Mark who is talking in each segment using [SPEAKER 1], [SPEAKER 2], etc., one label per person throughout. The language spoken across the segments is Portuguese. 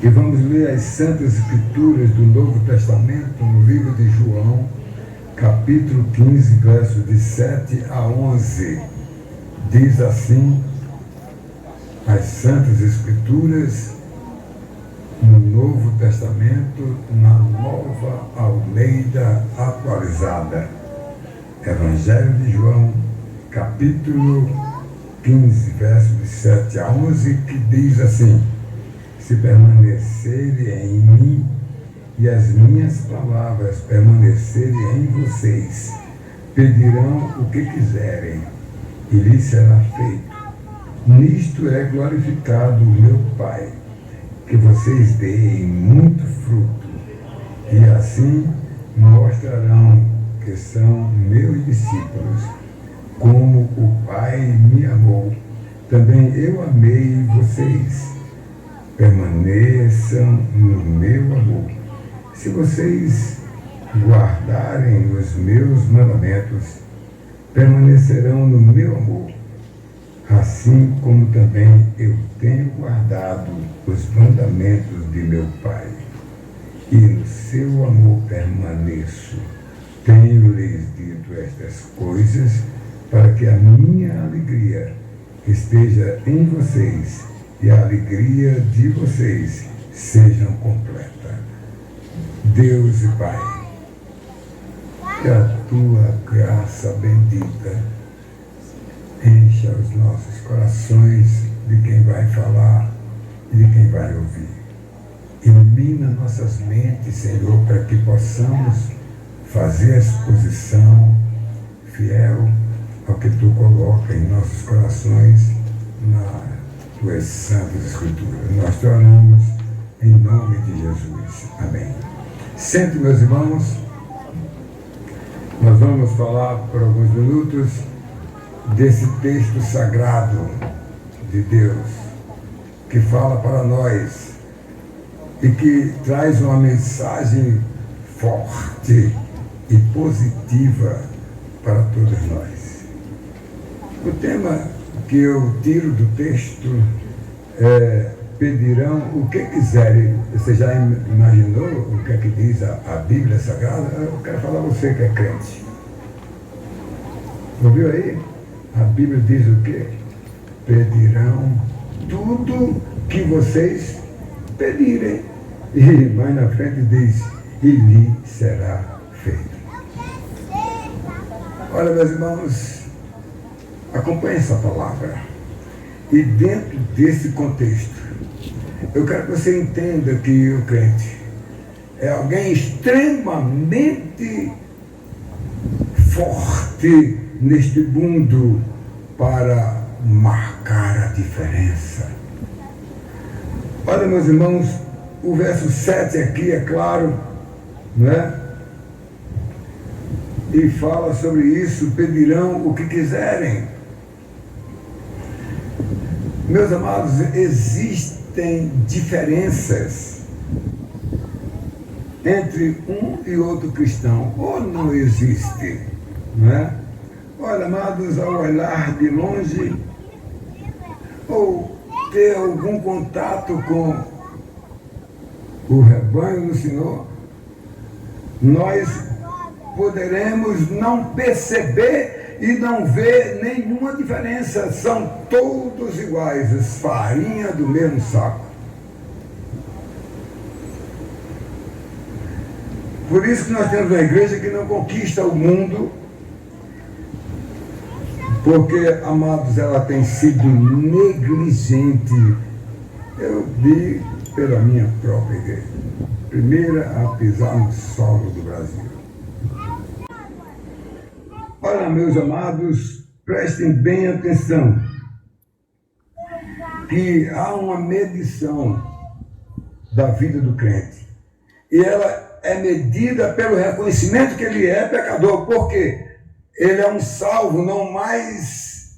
[SPEAKER 1] E vamos ler as Santas Escrituras do Novo Testamento no livro de João, capítulo 15, versos de 7 a 11. Diz assim, as Santas Escrituras no Novo Testamento, na Nova Almeida Atualizada. Evangelho de João, capítulo 15, versos de 7 a 11, que diz assim: se permanecerem em mim e as minhas palavras permanecerem em vocês, pedirão o que quiserem e lhes será feito. Nisto é glorificado o meu Pai, que vocês deem muito fruto, e assim mostrarão que são meus discípulos. Como o Pai me amou, também eu amei vocês. Permaneçam no meu amor. Se vocês guardarem os meus mandamentos, permanecerão no meu amor, assim como também eu tenho guardado os mandamentos de meu Pai, e no seu amor permaneço. Tenho-lhes dito estas coisas para que a minha alegria esteja em vocês e a alegria de vocês sejam completa. Deus e Pai, que a tua graça bendita encha os nossos corações de quem vai falar e de quem vai ouvir. Ilumina nossas mentes, Senhor, para que possamos fazer a exposição fiel ao que tu coloca em nossos corações na tuas santas escrituras. Nós te oramos em nome de Jesus. Amém. Sente, meus irmãos, nós vamos falar por alguns minutos desse texto sagrado de Deus, que fala para nós e que traz uma mensagem forte e positiva para todos nós. O tema que eu tiro do texto é: pedirão o que quiserem. Você já imaginou o que é que diz a Bíblia Sagrada? Eu quero falar a você que é crente. Ouviu aí? A Bíblia diz o quê? Pedirão tudo que vocês pedirem. E mais na frente diz: e lhe será feito. Olha, meus irmãos, acompanhe essa palavra. E dentro desse contexto, eu quero que você entenda que o crente é alguém extremamente forte neste mundo para marcar a diferença. Olha, meus irmãos, o verso 7 aqui é claro, não é? E fala sobre isso: pedirão o que quiserem. Meus amados, existem diferenças entre um e outro cristão, ou não existe, não é? Olha, amados, ao olhar de longe, ou ter algum contato com o rebanho do Senhor, nós poderemos não perceber e não ver nenhuma diferença. São todos iguais, farinha do mesmo saco. Por isso que nós temos uma igreja que não conquista o mundo, porque, amados, ela tem sido negligente. Eu vi pela minha própria igreja, primeira a pisar no solo do Brasil. Olha, meus amados, prestem bem atenção, que há uma medição da vida do crente, e ela é medida pelo reconhecimento que ele é pecador. Por quê? Ele é um salvo, não mais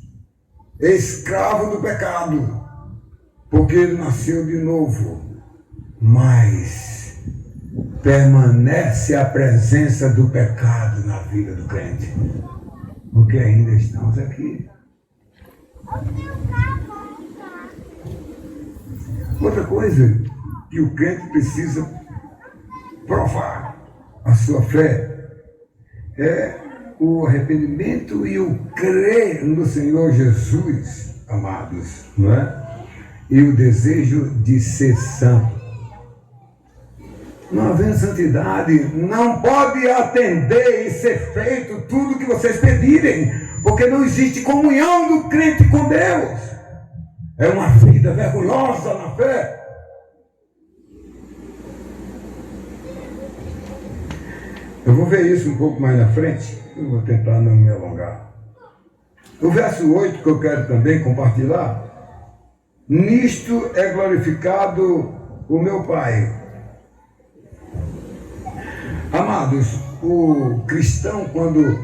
[SPEAKER 1] escravo do pecado, porque ele nasceu de novo, mas permanece a presença do pecado na vida do crente, porque ainda estamos aqui. Outra coisa que o crente precisa provar a sua fé é o arrependimento e o crer no Senhor Jesus, amados, não é? E o desejo de ser santo. Não havendo santidade, não pode atender e ser feito tudo que vocês pedirem, porque não existe comunhão do crente com Deus. É uma vida vergonhosa na fé. Eu vou ver isso um pouco mais na frente, eu vou tentar não me alongar. O verso 8 que eu quero também compartilhar: nisto é glorificado o meu Pai. Amados, o cristão, quando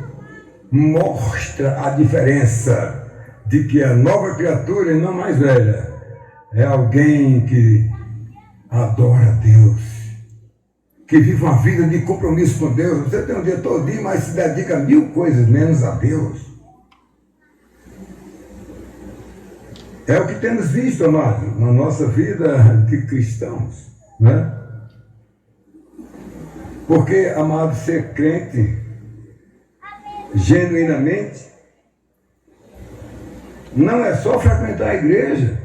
[SPEAKER 1] mostra a diferença de que é nova criatura e não mais velha, é alguém que adora a Deus, que vive uma vida de compromisso com Deus. Você tem um dia todinho, mas se dedica a 1000 coisas menos a Deus. É o que temos visto, amados, na nossa vida de cristãos, né? Porque, amado, ser crente genuinamente não é só frequentar a igreja,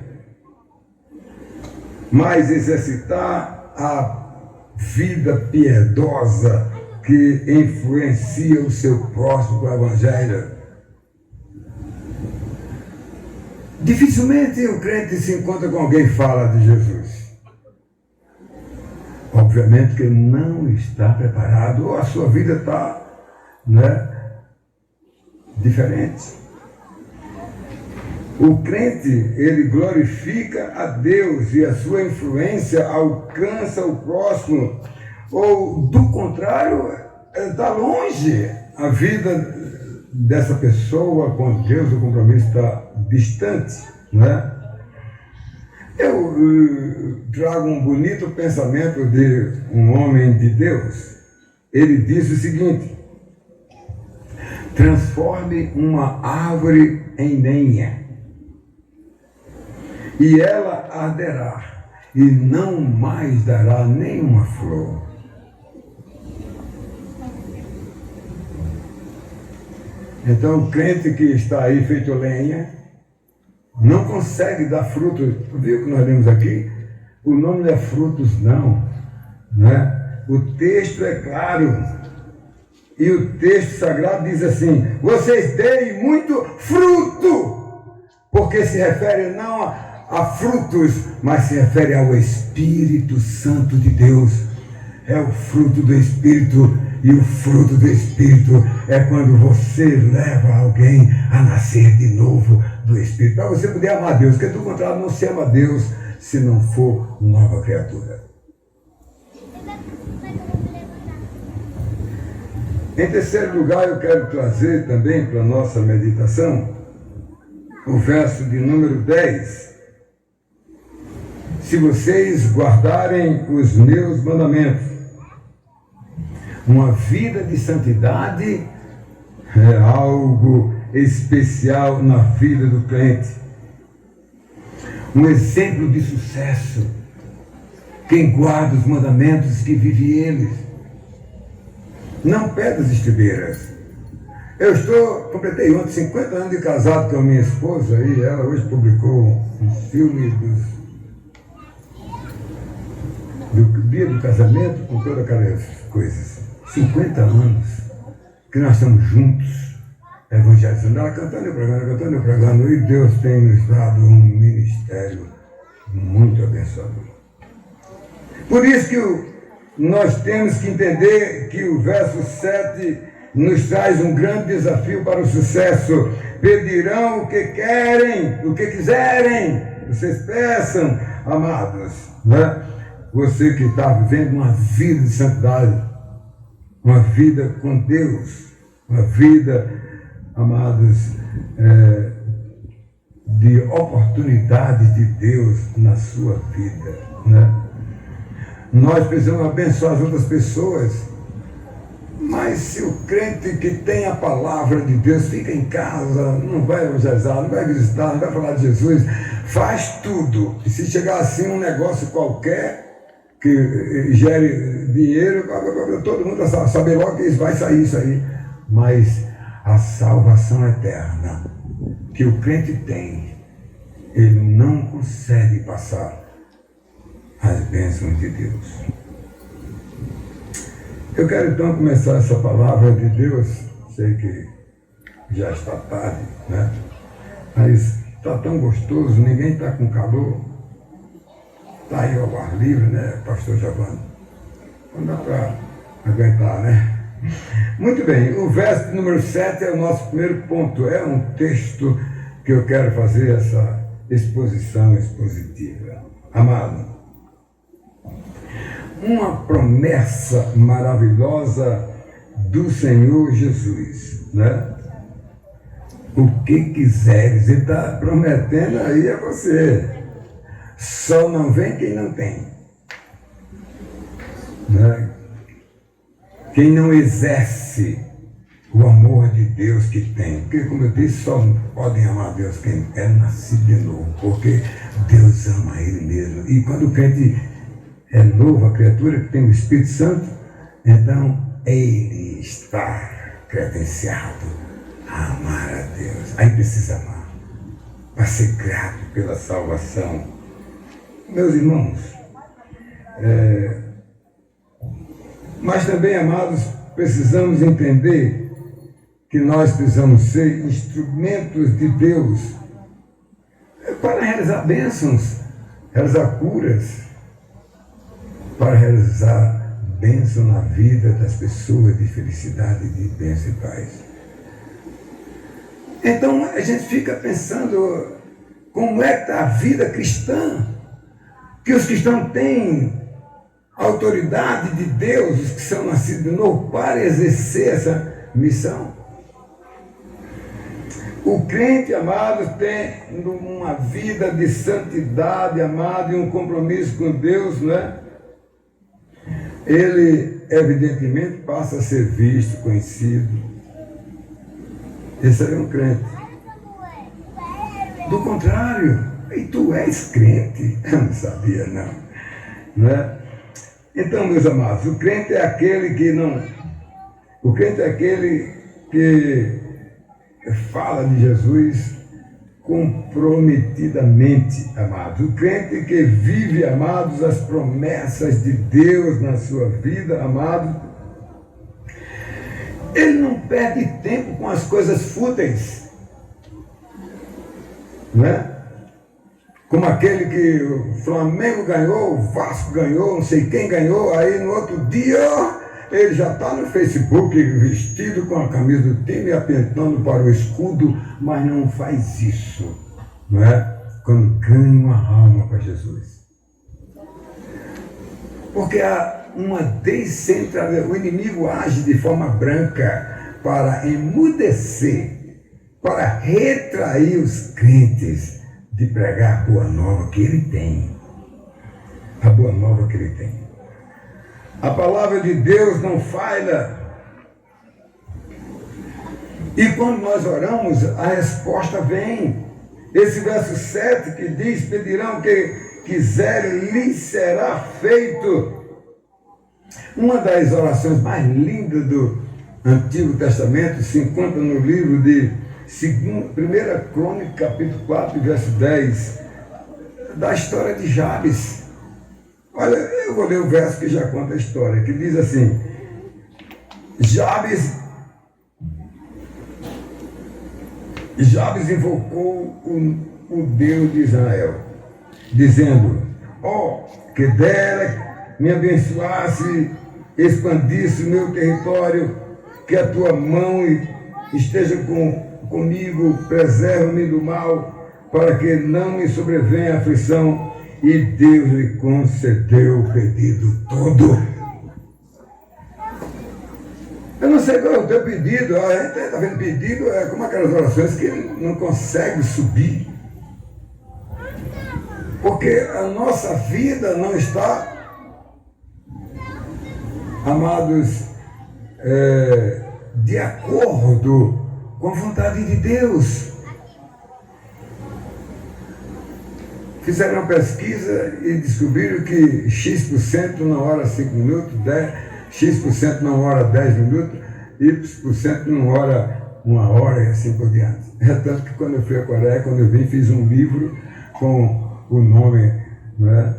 [SPEAKER 1] mas exercitar a vida piedosa que influencia o seu próximo com o Evangelho. Dificilmente o crente se encontra com alguém que fala de Jesus. Obviamente que ele não está preparado, ou a sua vida está, né, diferente. O crente, ele glorifica a Deus e a sua influência alcança o próximo, ou do contrário, está longe a vida dessa pessoa com Deus, o compromisso está distante, né? Eu trago um bonito pensamento de um homem de Deus. Ele diz o seguinte: transforme uma árvore em lenha, e ela arderá, e não mais dará nenhuma flor. Então o crente que está aí feito lenha, não consegue dar frutos. Viu que nós lemos aqui? O nome não é frutos, não, né? O texto é claro. E o texto sagrado diz assim: vocês deem muito fruto. Porque se refere não a frutos, mas se refere ao Espírito Santo de Deus. É o fruto do Espírito. E o fruto do Espírito é quando você leva alguém a nascer de novo do Espírito. Para você poder amar Deus, porque do contrário não se ama Deus se não for nova criatura. Em terceiro lugar, eu quero trazer também para a nossa meditação o verso de número 10. Se vocês guardarem os meus mandamentos, uma vida de santidade é algo especial na vida do crente. Um exemplo de sucesso. Quem guarda os mandamentos que vive eles. Não pedras estribeiras. Completei ontem 50 anos de casado com a minha esposa e ela hoje publicou um filme do dia do casamento com todas aquelas coisas. 50 anos que nós estamos juntos, evangelizando, ela cantando e pregando, e Deus tem nos dado um ministério muito abençoador. Por isso que nós temos que entender que o verso 7 nos traz um grande desafio para o sucesso. Pedirão o que querem, o que quiserem, vocês peçam, amados, né? Você que está vivendo uma vida de santidade, uma vida com Deus, uma vida, amados, de oportunidades de Deus na sua vida, né? Nós precisamos abençoar as outras pessoas, mas se o crente que tem a palavra de Deus fica em casa, não vai evangelizar, não vai visitar, não vai falar de Jesus, faz tudo, e se chegar assim um negócio qualquer, que gere dinheiro, todo mundo sabe logo que isso vai sair isso aí. Mas a salvação eterna que o crente tem, ele não consegue passar as bênçãos de Deus. Eu quero então começar essa palavra de Deus, sei que já está tarde, né? Mas está tão gostoso, ninguém está com calor, está aí ao ar livre, né, pastor Giovanni? Não dá para aguentar, né? Muito bem, o verso número 7 é o nosso primeiro ponto, é um texto que eu quero fazer essa exposição expositiva. Amado, uma promessa maravilhosa do Senhor Jesus, né? O que quiseres, ele está prometendo aí a você. Só não vem quem não tem, né? Quem não exerce o amor de Deus que tem. Porque, como eu disse, só podem amar a Deus quem é nascido de novo, porque Deus ama Ele mesmo. E quando o crente é novo, a criatura que tem o Espírito Santo, então ele está credenciado a amar a Deus. Aí precisa amar, para ser grato pela salvação. Meus irmãos, mas também, amados, precisamos entender que nós precisamos ser instrumentos de Deus para realizar bênçãos, realizar curas, para realizar bênção na vida das pessoas, de felicidade, de bênção e paz. Então a gente fica pensando como é que está a vida cristã, que os cristãos têm a autoridade de Deus, os que são nascidos de novo, para exercer essa missão. O crente, amado, tem uma vida de santidade, amado, e um compromisso com Deus, né? Ele, evidentemente, passa a ser visto, conhecido. Esse é um crente. Do contrário, e tu és crente? Eu não sabia, não é? Então, meus amados, o crente é aquele que não... O crente é aquele que fala de Jesus comprometidamente, amados. O crente que vive, amados, as promessas de Deus na sua vida, amados. Ele não perde tempo com as coisas fúteis, não é? Como aquele que o Flamengo ganhou, o Vasco ganhou, não sei quem ganhou, aí no outro dia ele já está no Facebook vestido com a camisa do time, apontando para o escudo, mas não faz isso, não é? Quando ganha uma alma para Jesus. Porque há uma descentralização, o inimigo age de forma branca para emudecer, para retrair os crentes de pregar a boa nova que ele tem. A boa nova que ele tem. A palavra de Deus não falha. E quando nós oramos, a resposta vem. Esse verso 7 que diz, pedirão que quiserem, lhes será feito. Uma das orações mais lindas do Antigo Testamento se encontra no livro de 1 Crônica, capítulo 4, verso 10, da história de Jabes. Olha, eu vou ler o verso que já conta a história, que diz assim: Jabes invocou o Deus de Israel, dizendo: que dera me abençoasse, expandisse o meu território, que a tua mão esteja comigo, preserva-me do mal, para que não me sobrevenha aflição. E Deus lhe concedeu o pedido todo. Eu não sei qual é o teu pedido. A gente está vendo pedido, é como aquelas orações que não consegue subir. Porque a nossa vida não está, amados, de acordo com a vontade de Deus. fizeram uma pesquisa e descobriram que X% na hora 5 minutos, X% na hora 10 minutos, Y% na hora 1 hora e assim por diante. É tanto que quando eu fui à Coreia, quando eu vim, fiz um livro com o nome, né,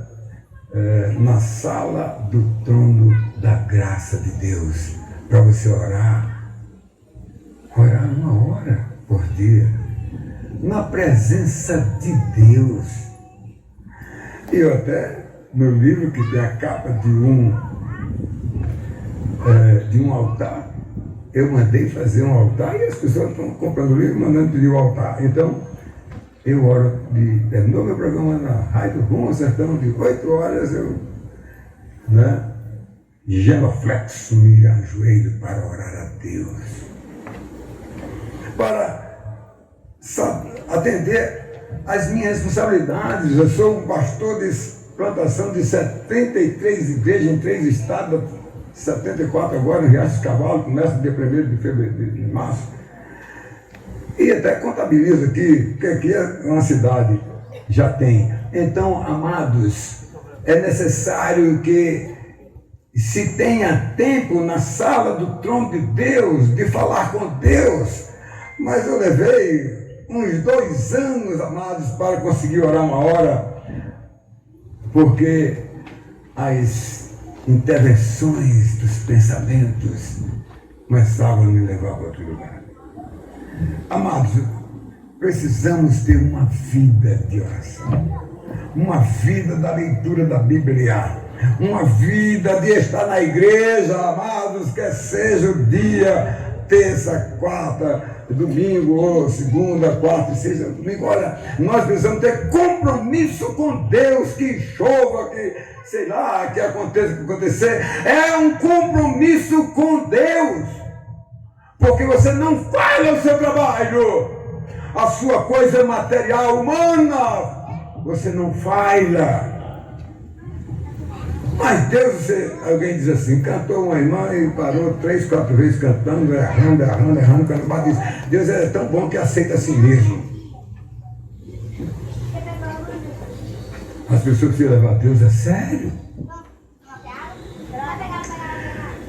[SPEAKER 1] Na Sala do Trono da Graça de Deus, para você orar 1 hora por dia, na presença de Deus. E eu até, no livro que tem a capa de um altar, eu mandei fazer um altar e as pessoas estão comprando o livro e mandando pedir o altar. Então, eu oro, terminou meu programa na Rádio Bom Sertão, de 8 horas, eu, genuflexo, me ajoelho para orar a Deus. Para atender às minhas responsabilidades. Eu sou um pastor de plantação de 73 igrejas em 3 estados, 74 agora em Riacho dos Cavalos, começa dia 1º de março. E até contabilizo aqui, que aqui é uma cidade, já tem. Então, amados, é necessário que se tenha tempo na sala do trono de Deus, de falar com Deus. Mas eu levei uns 2 anos, amados, para conseguir orar 1 hora, porque as intervenções dos pensamentos começavam a me levar para outro lugar. Amados, precisamos ter uma vida de oração, uma vida da leitura da Bíblia, uma vida de estar na igreja, amados, quer seja o dia, terça, quarta, domingo, ou segunda, quarta, sexta, domingo. Olha, nós precisamos ter compromisso com Deus, que chova, que sei lá, que aconteça o que acontecer. É um compromisso com Deus, porque você não falha o seu trabalho, a sua coisa material, humana, você não falha. Mas Deus, alguém diz assim, cantou uma irmã e parou 3, 4 vezes cantando, errando, quando diz, Deus é tão bom que aceita a si mesmo. As pessoas precisam levar Deus a sério.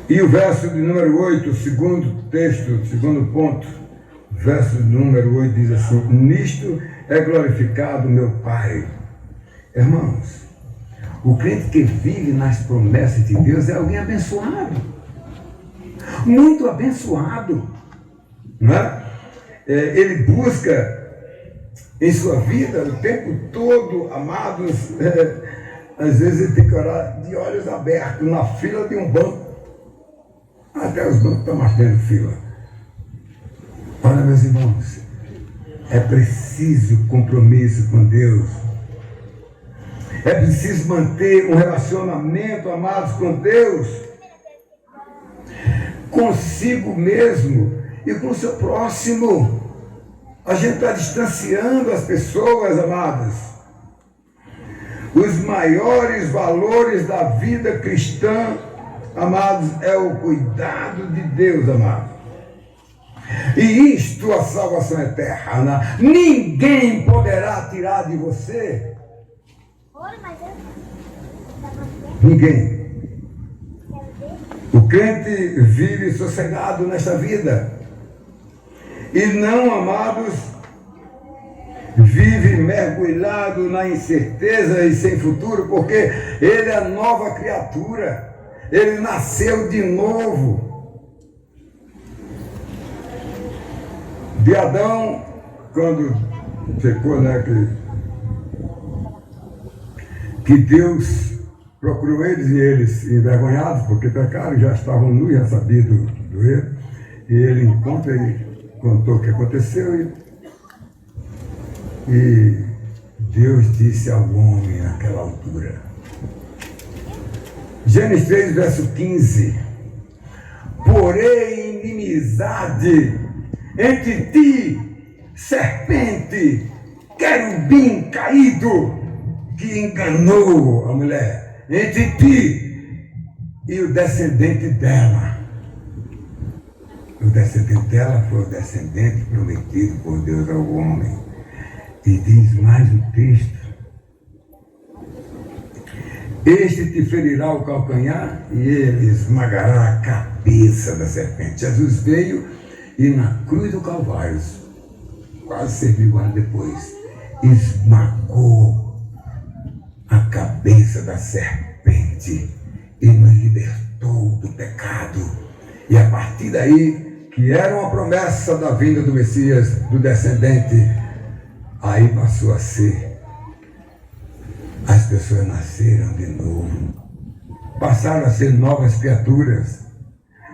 [SPEAKER 1] E o verso de número 8, segundo texto, segundo ponto, verso de número 8 diz assim, nisto é glorificado meu Pai. Irmãos, o crente que vive nas promessas de Deus é alguém abençoado, muito abençoado, não é? Ele busca em sua vida o tempo todo, amados, às vezes ele tem que orar de olhos abertos, na fila de um banco. Até os bancos estão mais tendo fila. Olha, meus irmãos, é preciso compromisso com Deus. É preciso manter um relacionamento, amados, com Deus, consigo mesmo e com o seu próximo. A gente está distanciando as pessoas, amados. Os maiores valores da vida cristã, amados, é o cuidado de Deus, amados. E isto, a salvação eterna, ninguém poderá tirar de você. Ninguém. O crente vive sossegado nesta vida. E não, amados, vive mergulhado na incerteza e sem futuro, porque ele é nova criatura. Ele nasceu de novo. De Adão, quando ficou, que Deus procurou eles e eles envergonhados, porque pecaram, já estavam nus, já sabiam do erro. E ele encontra e contou o que aconteceu e Deus disse ao homem naquela altura. Gênesis 3, verso 15. Porém, inimizade entre ti, serpente, querubim caído, que enganou a mulher, entre ti e o descendente dela. O descendente dela foi o descendente prometido por Deus ao homem. E diz mais o texto, Este te ferirá o calcanhar e ele esmagará a cabeça da serpente. Jesus veio e na cruz do Calvário, quase 6.000 anos depois, esmagou a cabeça da serpente e nos libertou do pecado. E a partir daí, que era uma promessa da vinda do Messias, do descendente, aí passou a ser. As pessoas nasceram de novo, passaram a ser novas criaturas.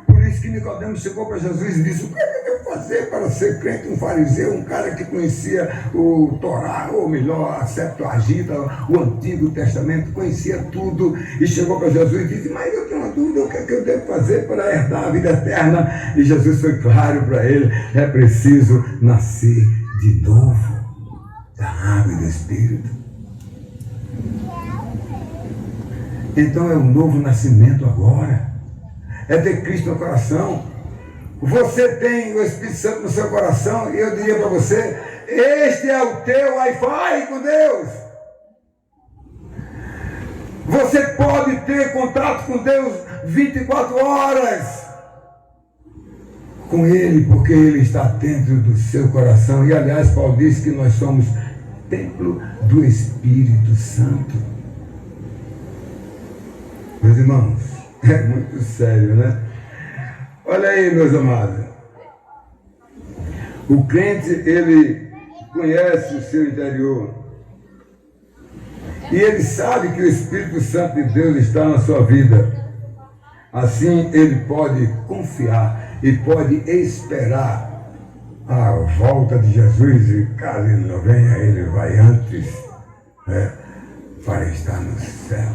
[SPEAKER 1] Por isso que Nicodemo chegou para Jesus e disse: o que eu devo fazer para ser crente? Um fariseu, um cara que conhecia o Torá, ou melhor, a Septuaginta, o Antigo Testamento, conhecia tudo, e chegou para Jesus e disse: mas eu tenho uma dúvida, o que é que eu devo fazer para herdar a vida eterna? E Jesus foi claro para ele: é preciso nascer de novo, da água e do Espírito. Então é um novo nascimento agora. É ter Cristo no coração. Você tem o Espírito Santo no seu coração e eu diria para você: este é o teu Wi-Fi com Deus. Você pode ter contato com Deus 24 horas com Ele, porque Ele está dentro do seu coração. E aliás, Paulo diz que nós somos templo do Espírito Santo. Meus irmãos, é muito sério, né? Olha aí, meus amados. O crente, ele conhece o seu interior. E ele sabe que o Espírito Santo de Deus está na sua vida. Assim, ele pode confiar e pode esperar a volta de Jesus. E caso ele não venha, ele vai antes, né, para estar no céu.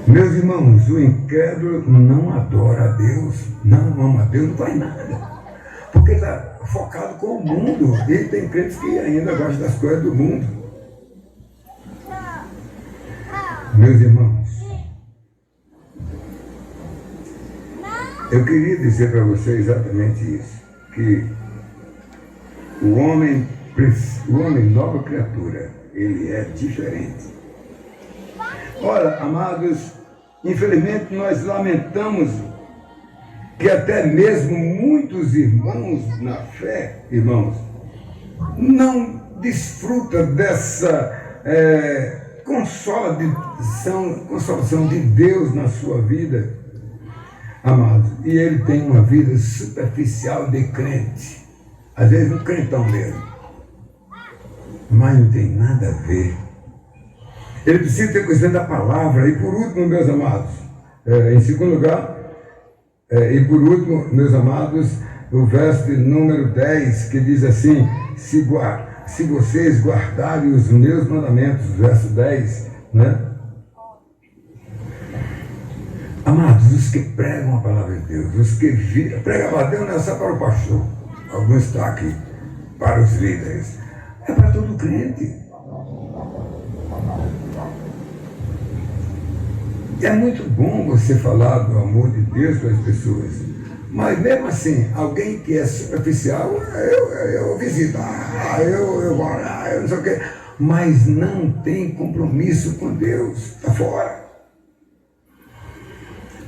[SPEAKER 1] Meus irmãos, o incrédulo não adora a Deus, não ama a Deus, não faz nada. Porque ele está focado com o mundo. E tem crentes que ainda gostam das coisas do mundo. Meus irmãos, eu queria dizer para vocês exatamente isso, que o homem nova criatura, ele é diferente. Ora, amados, infelizmente nós lamentamos que até mesmo muitos irmãos na fé, irmãos, não desfrutam dessa consolação de Deus na sua vida, amados. E ele tem uma vida superficial de crente, às vezes um crentão mesmo, mas não tem nada a ver. Ele precisa ter conhecimento da palavra. E por último, meus amados, em segundo lugar, e por último, meus amados, o verso de número 10, que diz assim: se vocês guardarem os meus mandamentos, verso 10, né? Amados, os que pregam a palavra de Deus, os que pregam a palavra de Deus não é só para o pastor, alguns estão aqui, para os líderes, é para todo crente. É muito bom você falar do amor de Deus para as pessoas, mas mesmo assim, alguém que é superficial, eu visito, eu vou lá, eu não sei o quê, mas não tem compromisso com Deus, está fora.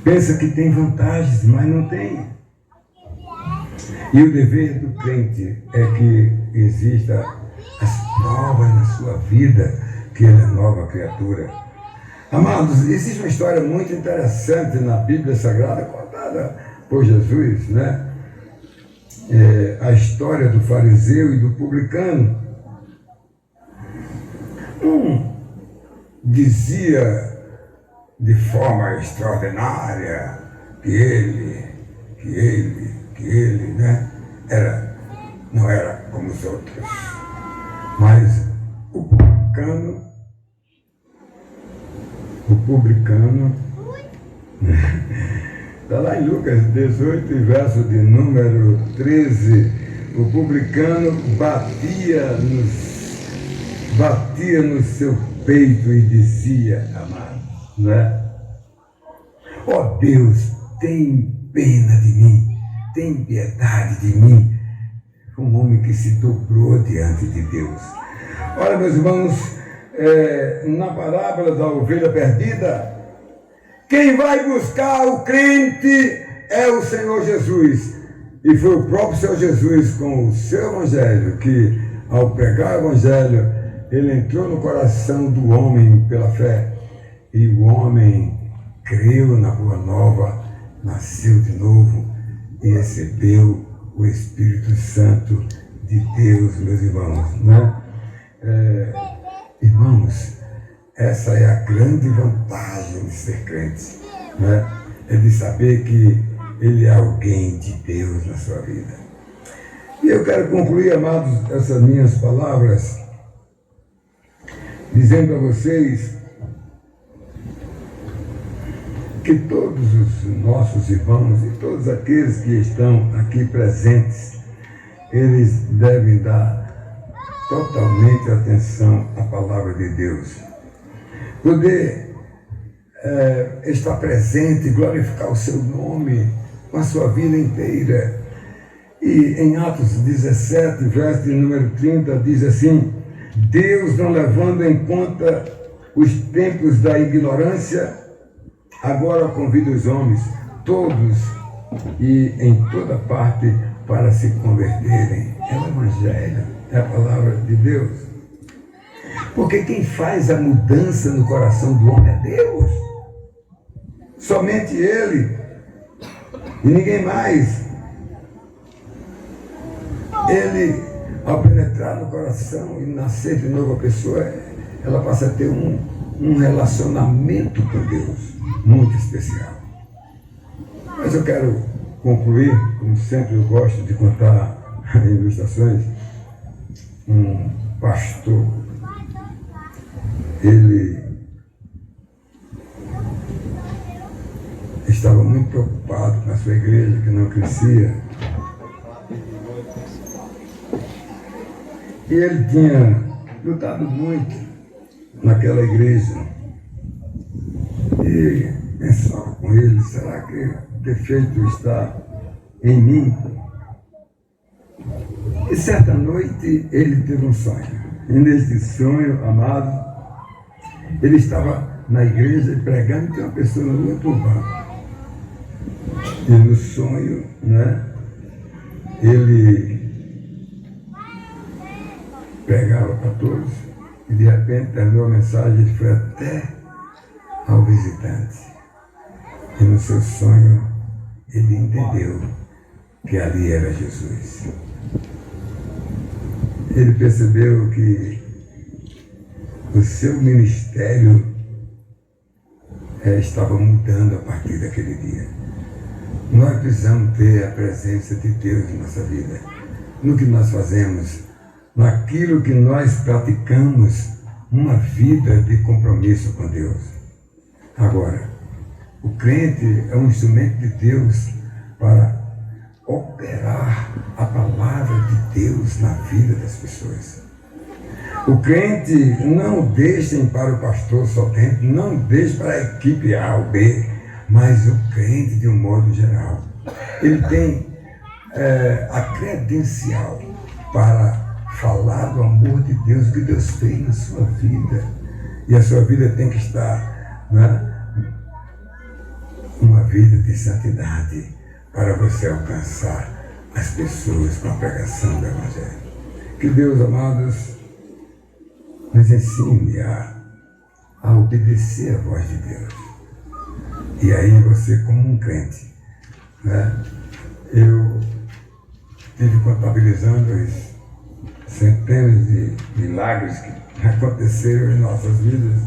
[SPEAKER 1] Pensa que tem vantagens, mas não tem. E o dever do crente é que exista as provas na sua vida, que ele é nova criatura. Amados, existe uma história muito interessante na Bíblia Sagrada, contada por Jesus, né? A história do fariseu e do publicano. Um dizia de forma extraordinária que ele, né, não era como os outros. Mas o publicano, está lá em Lucas 18, verso de número 13, o publicano batia no seu peito e dizia, amado, né? Ó Deus, tem pena de mim, tem piedade de mim. Um homem que se dobrou diante de Deus. Olha, meus irmãos, na parábola da ovelha perdida, quem vai buscar o crente é o Senhor Jesus. E foi o próprio Senhor Jesus, com o seu evangelho, que ao pregar o evangelho, ele entrou no coração do homem pela fé. E o homem creu na boa nova, nasceu de novo e recebeu o Espírito Santo de Deus, meus irmãos, né? Irmãos, essa é a grande vantagem de ser crente, né? É de saber que ele é alguém de Deus na sua vida. E eu quero concluir, amados, essas minhas palavras, dizendo a vocês que todos os nossos irmãos e todos aqueles que estão aqui presentes, eles devem dar totalmente atenção à palavra de Deus. Poder estar presente e glorificar o seu nome com a sua vida inteira. E em Atos 17, verso de número 30, diz assim: Deus, não levando em conta os tempos da ignorância, agora convida os homens, todos e em toda parte, para se converterem. É o Evangelho, é a palavra de Deus. Porque quem faz a mudança no coração do homem é Deus. Somente Ele e ninguém mais. Ele, ao penetrar no coração e nascer de novo a pessoa, ela passa a ter um relacionamento com Deus muito especial. Mas eu quero concluir, como sempre eu gosto de contar ilustrações. Um pastor, ele estava muito preocupado com a sua igreja, que não crescia. E ele tinha lutado muito naquela igreja. E pensava com ele: será que o defeito está em mim? E certa noite ele teve um sonho. E nesse sonho, amado, ele estava na igreja pregando e tinha uma pessoa no outro banco. E no sonho, né, ele pregava para todos e de repente terminou a mensagem, ele foi até ao visitante. E no seu sonho ele entendeu que ali era Jesus. Ele percebeu que o seu ministério estava mudando a partir daquele dia. Nós precisamos ter a presença de Deus em nossa vida, no que nós fazemos, naquilo que nós praticamos, uma vida de compromisso com Deus. Agora, o crente é um instrumento de Deus para operar a palavra de Deus na vida das pessoas. O crente não deixem para o pastor só tempo, não deixe para a equipe A ou B, mas o crente de um modo geral. Ele tem a credencial para falar do amor de Deus, que Deus fez na sua vida. E a sua vida tem que estar, né, uma vida de santidade, para você alcançar as pessoas com a pregação do Evangelho. Que Deus, amados, nos ensine a obedecer a voz de Deus. E aí você, como um crente, né, eu estive contabilizando os centenas de milagres que aconteceram em nossas vidas.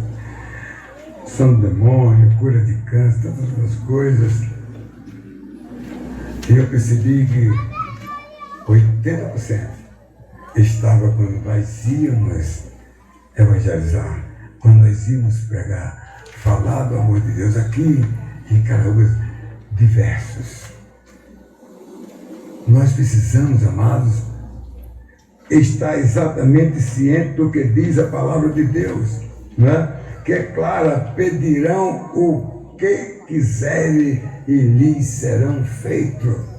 [SPEAKER 1] São demônio, cura de câncer, tantas outras coisas. E eu percebi que 80% estava quando nós íamos evangelizar, quando nós íamos pregar, falar do amor de Deus aqui em Caraúbas, diversos. Nós precisamos, amados, estar exatamente ciente do que diz a palavra de Deus, né? Que é clara: pedirão o que quiserem e lhes serão feito.